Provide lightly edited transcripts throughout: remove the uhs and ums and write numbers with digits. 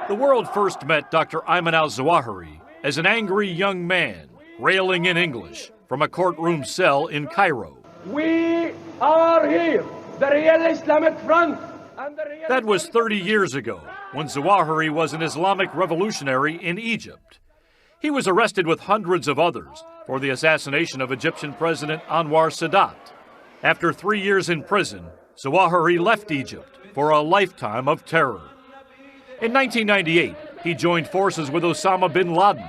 The world first met Dr. Ayman al-Zawahiri as an angry young man railing in English from a courtroom cell in Cairo. We are here, the real Islamic Front. That was 30 years ago, when Zawahiri was an Islamic revolutionary in Egypt. He was arrested with hundreds of others for the assassination of Egyptian President Anwar Sadat. After 3 years in prison, Zawahiri left Egypt for a lifetime of terror. In 1998, he joined forces with Osama bin Laden.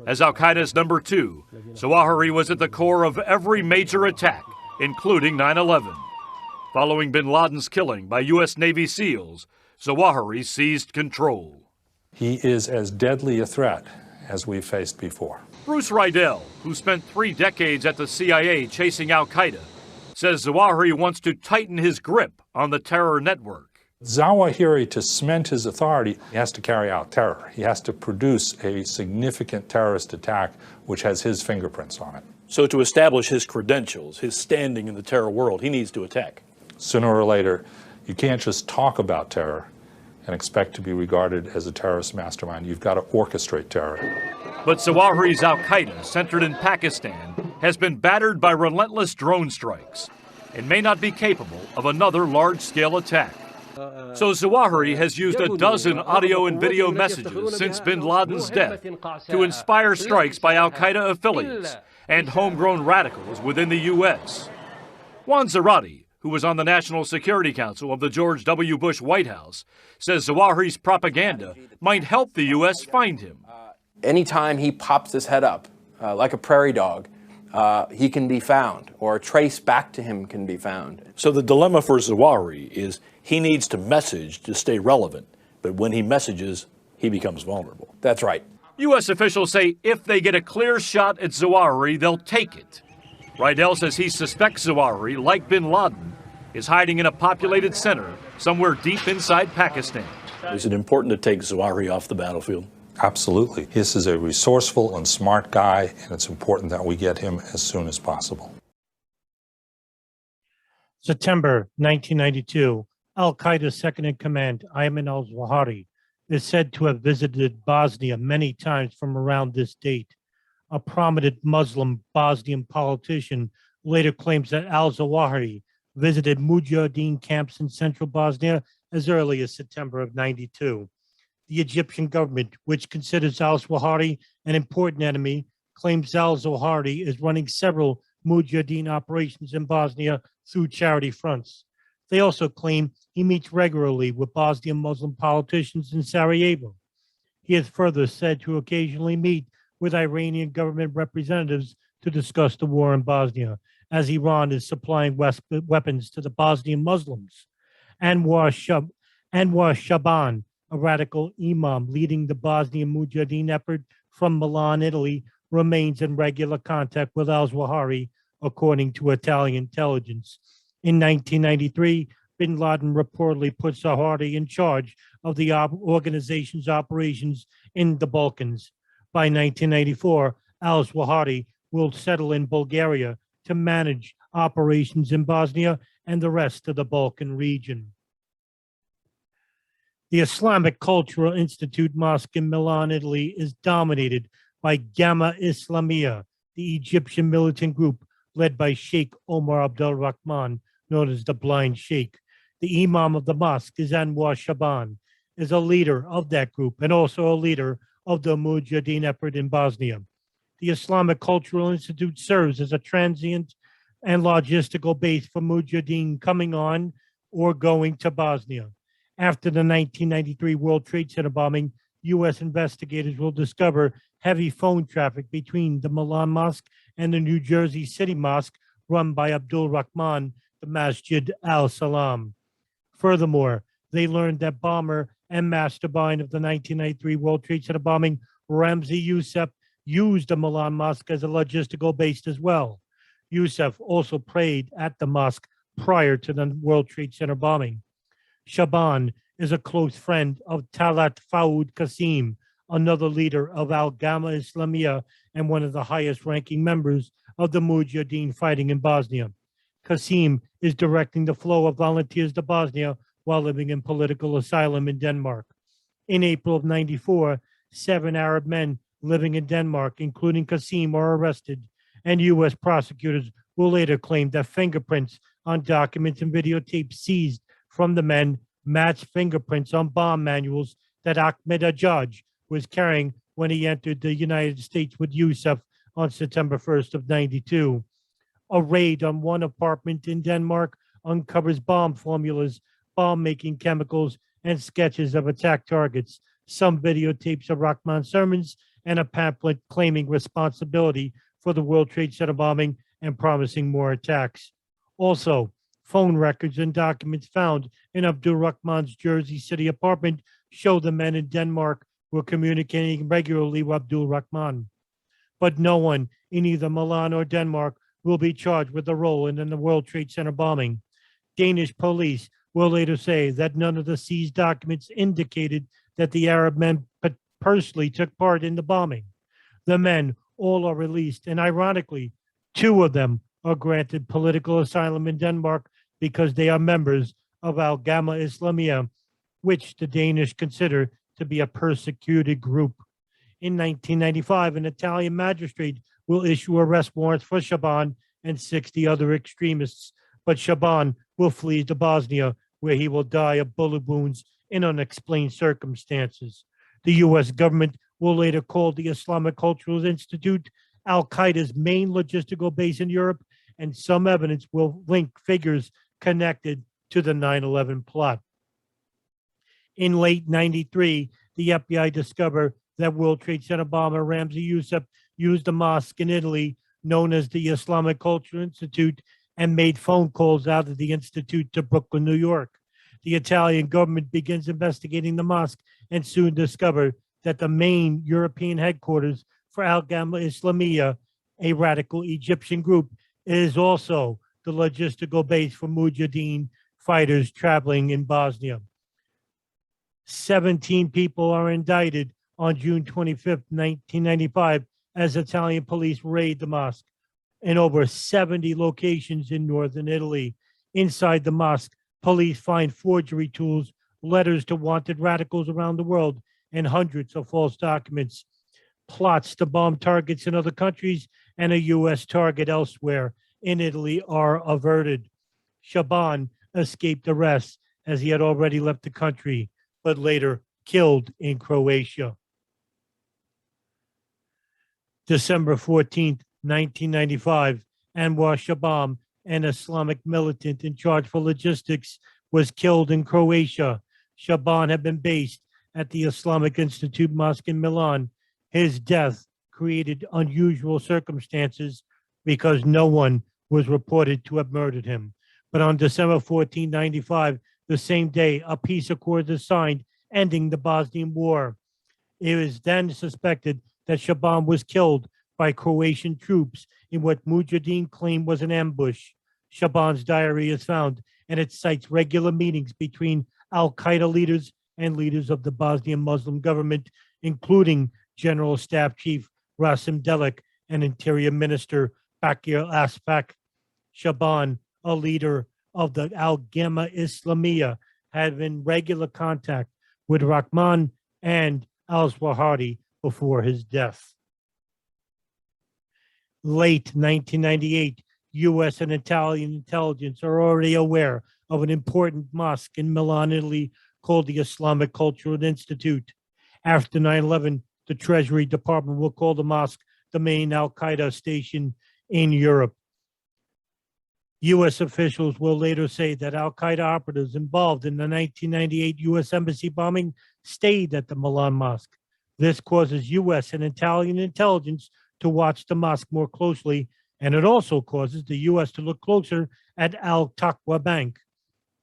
As al-Qaeda's number 2, Zawahiri was at the core of every major attack, including 9/11. Following bin Laden's killing by U.S. Navy SEALs, Zawahiri seized control. He is as deadly a threat as we've faced before. Bruce Riedel, who spent 3 decades at the CIA chasing al-Qaeda, says Zawahiri wants to tighten his grip on the terror network. Zawahiri, to cement his authority, he has to carry out terror. He has to produce a significant terrorist attack which has his fingerprints on it. So to establish his credentials, his standing in the terror world, he needs to attack. Sooner or later, you can't just talk about terror and expect to be regarded as a terrorist mastermind. You've got to orchestrate terror. But Zawahiri's al-Qaeda, centered in Pakistan, has been battered by relentless drone strikes and may not be capable of another large-scale attack. So Zawahiri has used a dozen audio and video messages since bin Laden's death to inspire strikes by al-Qaeda affiliates and homegrown radicals within the U.S. Juan Zarate, who was on the National Security Council of the George W. Bush White House, says Zawahiri's propaganda might help the U.S. find him. Anytime he pops his head up, like a prairie dog, he can be found, or a trace back to him can be found. So the dilemma for Zawahiri is he needs to message to stay relevant, but when he messages, he becomes vulnerable. That's right. U.S. officials say if they get a clear shot at Zawahiri, they'll take it. Riedel says he suspects Zawahiri, like bin Laden, is hiding in a populated center somewhere deep inside Pakistan. Is it important to take Zawahiri off the battlefield? Absolutely. This is a resourceful and smart guy, and it's important that we get him as soon as possible. September 1992, al-Qaeda's second-in-command, Ayman al-Zawahiri, is said to have visited Bosnia many times from around this date. A prominent Muslim Bosnian politician later claims that al-Zawahiri visited Mujahideen camps in central Bosnia as early as September of '92. The Egyptian government, which considers al-Zawahiri an important enemy, claims al-Zawahiri is running several Mujahideen operations in Bosnia through charity fronts. They also claim he meets regularly with Bosnian Muslim politicians in Sarajevo. He is further said to occasionally meet with Iranian government representatives to discuss the war in Bosnia, as Iran is supplying weapons to the Bosnian Muslims. Anwar Shaaban, a radical imam leading the Bosnian Mujahideen effort from Milan, Italy, remains in regular contact with al-Zawahiri, according to Italian intelligence. In 1993, bin Laden reportedly put Zawahiri in charge of the organization's operations in the Balkans. By 1994, al-Zawahiri will settle in Bulgaria to manage operations in Bosnia and the rest of the Balkan region. The Islamic Cultural Institute Mosque in Milan, Italy, is dominated by Gamma Islamiyah, the Egyptian militant group led by Sheikh Omar Abdel Rahman, known as the Blind Sheikh. The imam of the mosque is Anwar Shaaban, is a leader of that group and also a leader of the Mujahideen effort in Bosnia. The Islamic Cultural Institute serves as a transient and logistical base for Mujahideen coming on or going to Bosnia. After the 1993 World Trade Center bombing, U.S. investigators will discover heavy phone traffic between the Milan Mosque and the New Jersey City Mosque run by Abdul Rahman, the Masjid al-Salam. Furthermore, they learned that bomber and mastermind of the 1993 World Trade Center bombing, Ramzi Yousef, used the Milan Mosque as a logistical base as well. Yousef also prayed at the mosque prior to the World Trade Center bombing. Shaaban is a close friend of Talat Fawad Qasim, another leader of Al-Gamma Islamiyah and one of the highest-ranking members of the Mujahideen fighting in Bosnia. Qasim is directing the flow of volunteers to Bosnia while living in political asylum in Denmark. In April of 94, 7 Arab men living in Denmark, including Qasim, are arrested, and U.S. prosecutors will later claim that fingerprints on documents and videotapes seized from the men matched fingerprints on bomb manuals that Ahmed Ajaj was carrying when he entered the United States with Yousef on September 1st of 92. A raid on one apartment in Denmark uncovers bomb formulas, bomb-making chemicals, and sketches of attack targets, some videotapes of Rahman's sermons, and a pamphlet claiming responsibility for the World Trade Center bombing and promising more attacks. Also, phone records and documents found in Abdul Rahman's Jersey City apartment show the men in Denmark were communicating regularly with Abdul Rahman. But no one in either Milan or Denmark will be charged with a role in the World Trade Center bombing. Danish police will later say that none of the seized documents indicated that the Arab men personally took part in the bombing. The men all are released, and ironically, 2 of them are granted political asylum in Denmark because they are members of Al-Gamma Islamiyah, which the Danish consider to be a persecuted group. In 1995, an Italian magistrate will issue arrest warrants for Shaaban and 60 other extremists, but Shaaban will flee to Bosnia, where he will die of bullet wounds in unexplained circumstances. The U.S. government will later call the Islamic Cultural Institute Al-Qaeda's main logistical base in Europe, and some evidence will link figures connected to the 9/11 plot. In late 93, the FBI discovered that World Trade Center bomber Ramzi Yousef used a mosque in Italy known as the Islamic Cultural Institute and made phone calls out of the institute to Brooklyn, New York. The Italian government begins investigating the mosque and soon discovered that the main European headquarters for Al-Gamma Islamiyah, a radical Egyptian group, is also the logistical base for Mujahideen fighters traveling in Bosnia. 17 people are indicted on June 25th, 1995, as Italian police raid the mosque in over 70 locations in northern Italy. Inside the mosque, police find forgery tools, letters to wanted radicals around the world, and hundreds of false documents. Plots to bomb targets in other countries and a U.S. target elsewhere in Italy are averted. Shaaban escaped arrest as he had already left the country, but later killed in Croatia. December 14th, 1995, Anwar Shaaban, an Islamic militant in charge for logistics, was killed in Croatia. Shaaban had been based at the Islamic Institute Mosque in Milan. His death created unusual circumstances because no one was reported to have murdered him. But on December 14, 95, the same day, a peace accord is signed ending the Bosnian War. It was then suspected that Shaaban was killed by Croatian troops in what Mujahideen claimed was an ambush. Shaaban's diary is found, and it cites regular meetings between al-Qaeda leaders and leaders of the Bosnian Muslim government, including General Staff Chief Rasim Delic and Interior Minister Bakir Aspak. Shaaban, a leader of the Al-Gamma Islamiyah, had been in regular contact with Rahman and al-Zawahiri before his death. Late 1998, U.S. and Italian intelligence are already aware of an important mosque in Milan, Italy, called the Islamic Cultural Institute. After 9/11, the Treasury Department will call the mosque the main al-Qaeda station in Europe. U.S. officials will later say that al-Qaeda operatives involved in the 1998 U.S. Embassy bombing stayed at the Milan Mosque. This causes U.S. and Italian intelligence to watch the mosque more closely, and it also causes the U.S. to look closer at Al-Taqwa Bank.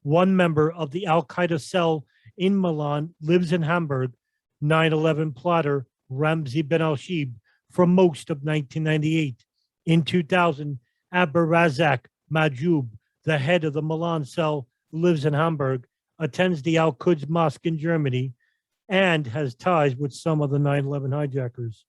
One member of the al-Qaeda cell in Milan lives in Hamburg, 9/11 plotter Ramzi bin al-Shib, for most of 1998. In 2000, Abdulrazak Majoub, the head of the Milan cell, lives in Hamburg, attends the Al-Quds Mosque in Germany, and has ties with some of the 9/11 hijackers.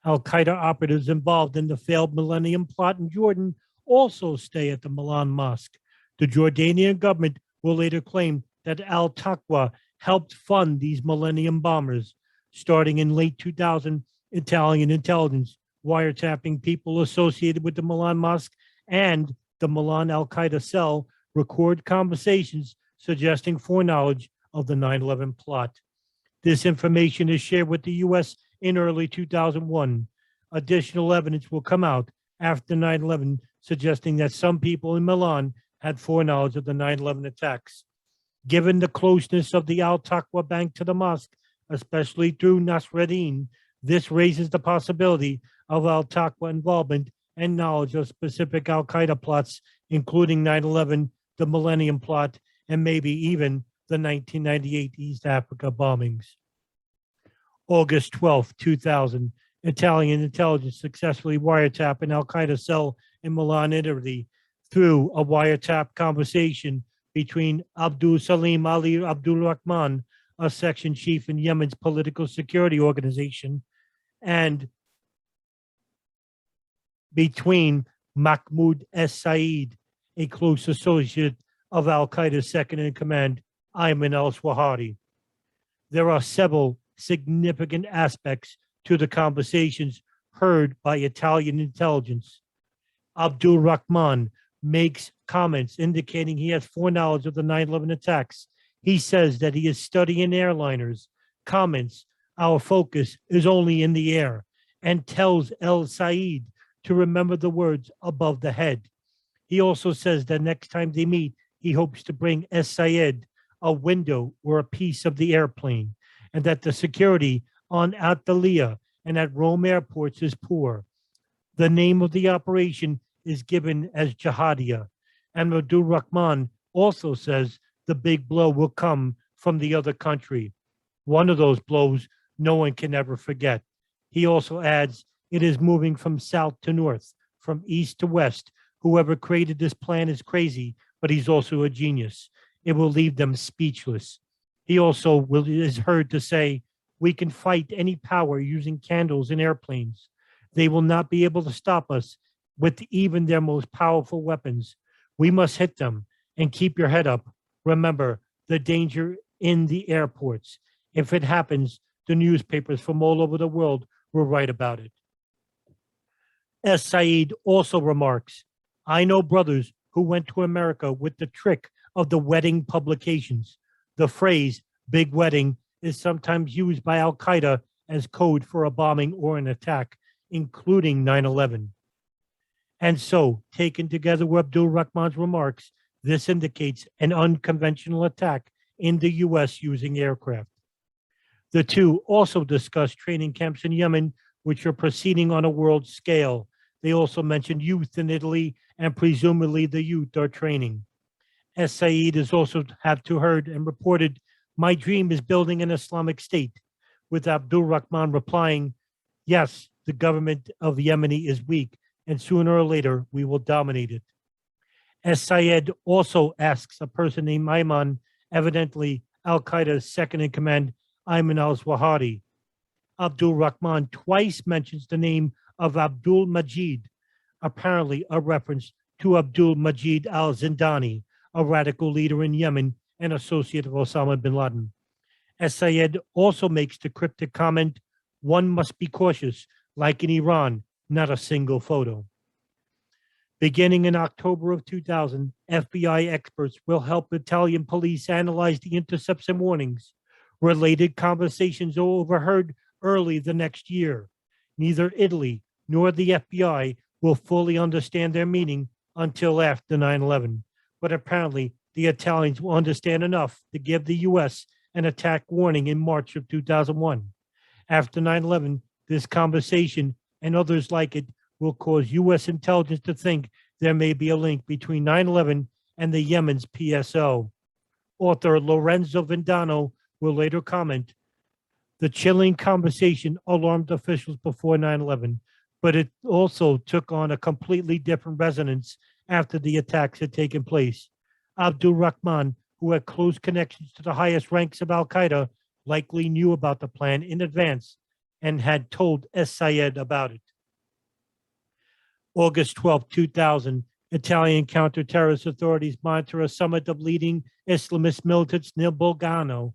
Al-Qaeda operatives involved in the failed Millennium Plot in Jordan also stay at the Milan Mosque. The Jordanian government will later claim that Al-Taqwa helped fund these Millennium bombers. Starting in late 2000, Italian intelligence wiretapping people associated with the Milan mosque and the Milan al-Qaeda cell record conversations suggesting foreknowledge of the 9/11 plot. This information is shared with the U.S. in early 2001. Additional evidence will come out after 9/11 suggesting that some people in Milan had foreknowledge of the 9/11 attacks. Given the closeness of the Al-Taqwa Bank to the mosque, especially through Nasreddin, this raises the possibility of Al-Taqwa involvement and knowledge of specific Al-Qaeda plots, including 9/11, the Millennium Plot, and maybe even the 1998 East Africa bombings. August 12, 2000, Italian intelligence successfully wiretapped an Al-Qaeda cell in Milan, Italy, through a wiretap conversation between Abdulsalam Ali Abdulrahman, a section chief in Yemen's political security organization, and between Mahmoud Saeed, a close associate of Al-Qaeda's second-in-command, Ayman al-Zawahiri. There are several significant aspects to the conversations heard by Italian intelligence. Abdul Rahman makes comments indicating he has foreknowledge of the 9/11 attacks. He says that he is studying airliners, comments, our focus is only in the air, and tells El Said to remember the words above the head. He also says that next time they meet, he hopes to bring Es Sayed a window or a piece of the airplane, and that the security on Antalya and at Rome airports is poor. The name of the operation is given as Jihadia, and Abdul Rahman also says the big blow will come from the other country. One of those blows no one can ever forget. He also adds, it is moving from south to north, from east to west. Whoever created this plan is crazy, but he's also a genius. It will leave them speechless. He also is heard to say, we can fight any power using candles and airplanes. They will not be able to stop us with even their most powerful weapons. We must hit them and keep your head up. Remember the danger in the airports. If it happens, the newspapers from all over the world will write about it. S. Said also remarks, I know brothers who went to America with the trick of the wedding publications. The phrase big wedding is sometimes used by Al-Qaeda as code for a bombing or an attack, including 9/11. And so, taken together with Abdul Rahman's remarks, this indicates an unconventional attack in the U.S. using aircraft. The two also discussed training camps in Yemen, which are proceeding on a world scale. They also mentioned youth in Italy, and presumably the youth are training. S. Said has also have to heard and reported, my dream is building an Islamic state, with Abdul Rahman replying, yes, the government of Yemeni is weak, and sooner or later we will dominate it. S. Sayed also asks a person named Ayman, evidently Al-Qaeda's second-in-command, Ayman al-Zawahiri. Abdul Rahman twice mentions the name of Abdul Majid, apparently a reference to Abdul Majid al-Zindani, a radical leader in Yemen and associate of Osama bin Laden. S. Sayed also makes the cryptic comment, one must be cautious, like in Iran, not a single photo. Beginning in October of 2000, FBI experts will help Italian police analyze the intercepts and warnings. Related conversations are overheard early the next year. Neither Italy nor the FBI will fully understand their meaning until after 9/11. But apparently, the Italians will understand enough to give the U.S. an attack warning in March of 2001. After 9/11, this conversation and others like it will cause U.S. intelligence to think there may be a link between 9/11 and the Yemen's PSO. Author Lorenzo Vendano will later comment, the chilling conversation alarmed officials before 9/11, but it also took on a completely different resonance after the attacks had taken place. Abdul Rahman, who had close connections to the highest ranks of Al-Qaeda, likely knew about the plan in advance and had told S. Sayed about it. August 12, 2000, Italian counter-terrorist authorities monitor a summit of leading Islamist militants near Bolgano,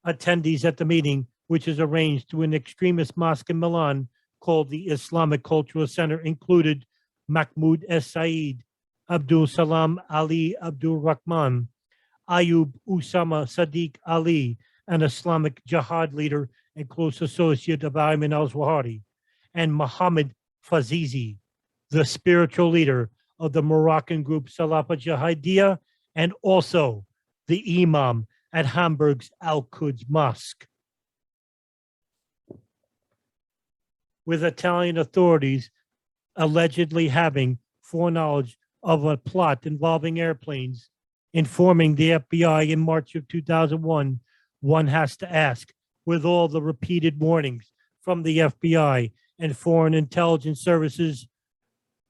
Attendees at the meeting, which is arranged through an extremist mosque in Milan called the Islamic Cultural Center, included Mahmoud Saeed, Abdulsalam Ali Abdulrahman, Ayub Usama Sadiq Ali, an Islamic Jihad leader and close associate of Ayman al-Zawahiri, and Muhammad Fazizi, the spiritual leader of the Moroccan group Salafa Jihadiyya, and also the Imam at Hamburg's Al-Quds Mosque. With Italian authorities allegedly having foreknowledge of a plot involving airplanes, informing the FBI in March of 2001, one has to ask, with all the repeated warnings from the FBI and foreign intelligence services,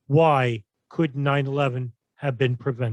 why could 9/11 have been prevented?